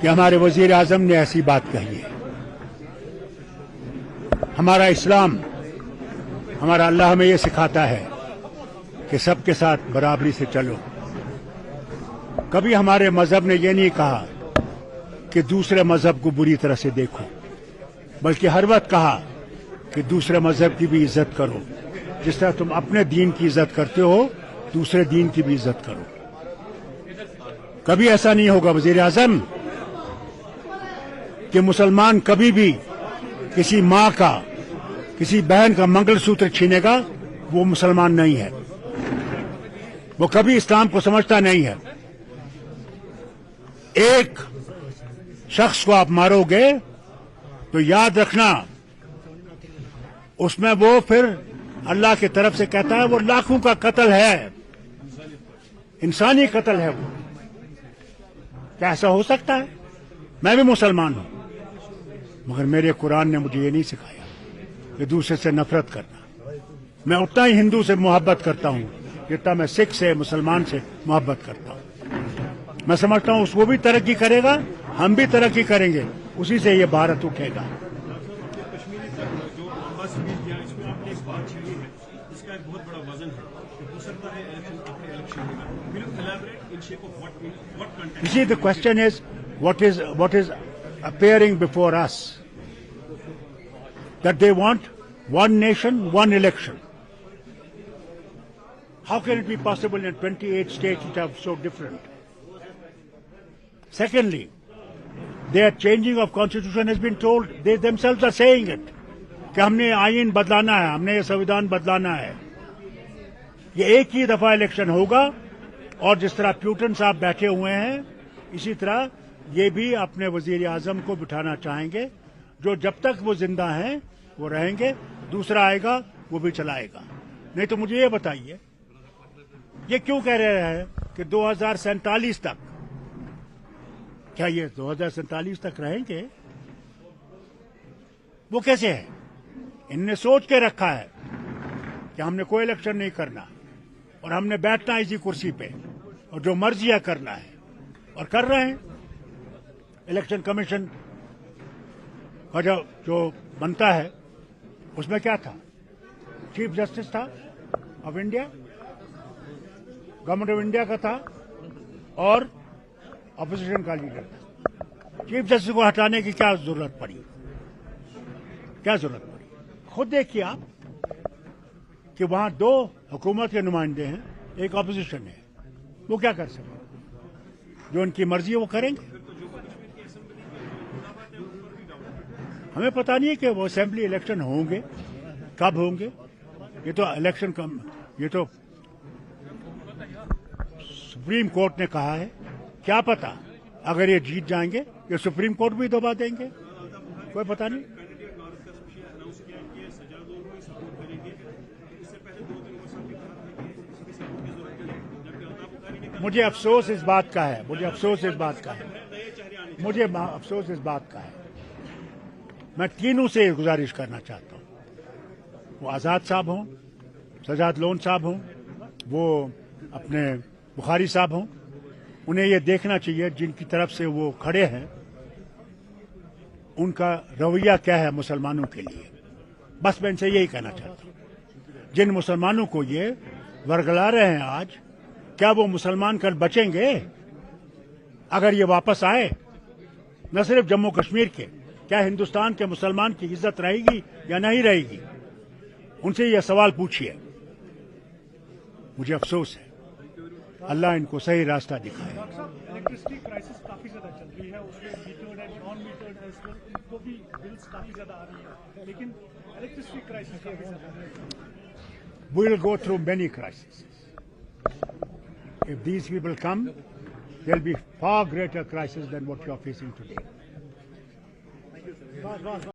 कि हमारे वजीर आजम ने ऐसी बात कही है। हमारा इस्लाम, हमारा अल्लाह हमें ये सिखाता है कि सबके साथ बराबरी से चलो। कभी हमारे मजहब ने यह नहीं कहा कि दूसरे मजहब को बुरी तरह से देखो, बल्कि हर वक्त कहा कि दूसरे मजहब की भी इज्जत करो। जिस तरह तुम अपने दीन की इज्जत करते हो, दूसरे दीन की भी इज्जत करो। कभी ऐसा नहीं होगा वजीर आजम कि मुसलमान कभी भी किसी मां का, किसी बहन का मंगलसूत्र छीनेगा, वो मुसलमान नहीं है, वो कभी इस्लाम को समझता नहीं है। एक शख्स को आप मारोगे तो याद रखना उसमें वो फिर अल्लाह की तरफ से कहता है वो लाखों का कत्ल है, इंसानी कत्ल है वो। क्या ऐसा हो सकता है? मैं भी मुसलमान हूं, मगर मेरे कुरान ने मुझे ये नहीं सिखाया कि दूसरे से नफरत करना। मैं उतना ही हिंदू से मोहब्बत करता हूं जितना मैं सिख से, मुसलमान से मोहब्बत करता हूं। मैं समझता हूं वो भी तरक्की करेगा, हम भी तरक्की करेंगे, उसी से ये भारत उठेगा। You see, the question is what is appearing before us, that they want one nation, one election. How can it be possible in 28 states which are so different? Secondly, their changing of constitution has been told, they themselves are saying it, कि हमने आईन बदलाना है, हमने ये संविधान बदलाना है। ये एक ही दफा इलेक्शन होगा और जिस तरह प्यूटन साहब बैठे हुए हैं, इसी तरह ये भी अपने वजीर आजम को बिठाना चाहेंगे, जो जब तक वो जिंदा हैं वो रहेंगे, दूसरा आएगा वो भी चलाएगा। नहीं तो मुझे ये बताइए, ये क्यों कह रहे हैं कि 2047 तक, क्या ये 2047 तक रहेंगे? वो कैसे है? इनने सोच के रखा है कि हमने कोई इलेक्शन नहीं करना और हमने बैठना इसी कुर्सी पे और जो मर्जियां करना है, और कर रहे हैं। इलेक्शन कमीशन का जो बनता है उसमें क्या था? चीफ जस्टिस था of India, government of India का था और अपोजिशन का लीडर था। चीफ जस्टिस को हटाने की क्या जरूरत पड़ी? क्या जरूरत पड़ी? खुद देखिए आप कि वहां दो हुकूमत के नुमाइंदे हैं, एक अपोजिशन है, वो क्या कर सकते? जो उनकी मर्जी है वो करेंगे। हमें पता नहीं है कि वो असेंबली इलेक्शन होंगे, कब होंगे। ये तो इलेक्शन ये तो सुप्रीम कोर्ट ने कहा है, क्या पता अगर ये जीत जाएंगे ये सुप्रीम कोर्ट भी दबा देंगे, कोई पता नहीं। मुझे अफसोस इस बात का है, मुझे अफसोस इस बात का है, मैं तीनों से गुजारिश करना चाहता हूं, वो आजाद साहब हों, सजाद लोन साहब हों, वो अपने बुखारी साहब हों, उन्हें ये देखना चाहिए जिनकी तरफ से वो खड़े हैं उनका रवैया क्या है मुसलमानों के लिए। बस मैं इनसे यही कहना चाहता हूं, जिन मुसलमानों को ये वर्गला रहे हैं आज, क्या वो मुसलमान कल बचेंगे? अगर ये वापस आए, न सिर्फ जम्मू कश्मीर के, क्या हिंदुस्तान के मुसलमान की इज्जत रहेगी या नहीं रहेगी? उनसे यह सवाल पूछिए। मुझे अफसोस है, अल्लाह इनको सही रास्ता दिखाए। इलेक्ट्रिसिटी क्राइसिस काफी ज्यादा चल रही है, उसमें मीटर्ड एंड नॉन मीटर्ड है, इनको भी बिल्स काफी ज्यादा आ रही है, लेकिन इलेक्ट्रिसिटी क्राइसिस काफी ज्यादा। We will go through many crises. If these people come, there will be far greater crisis than what you are facing today.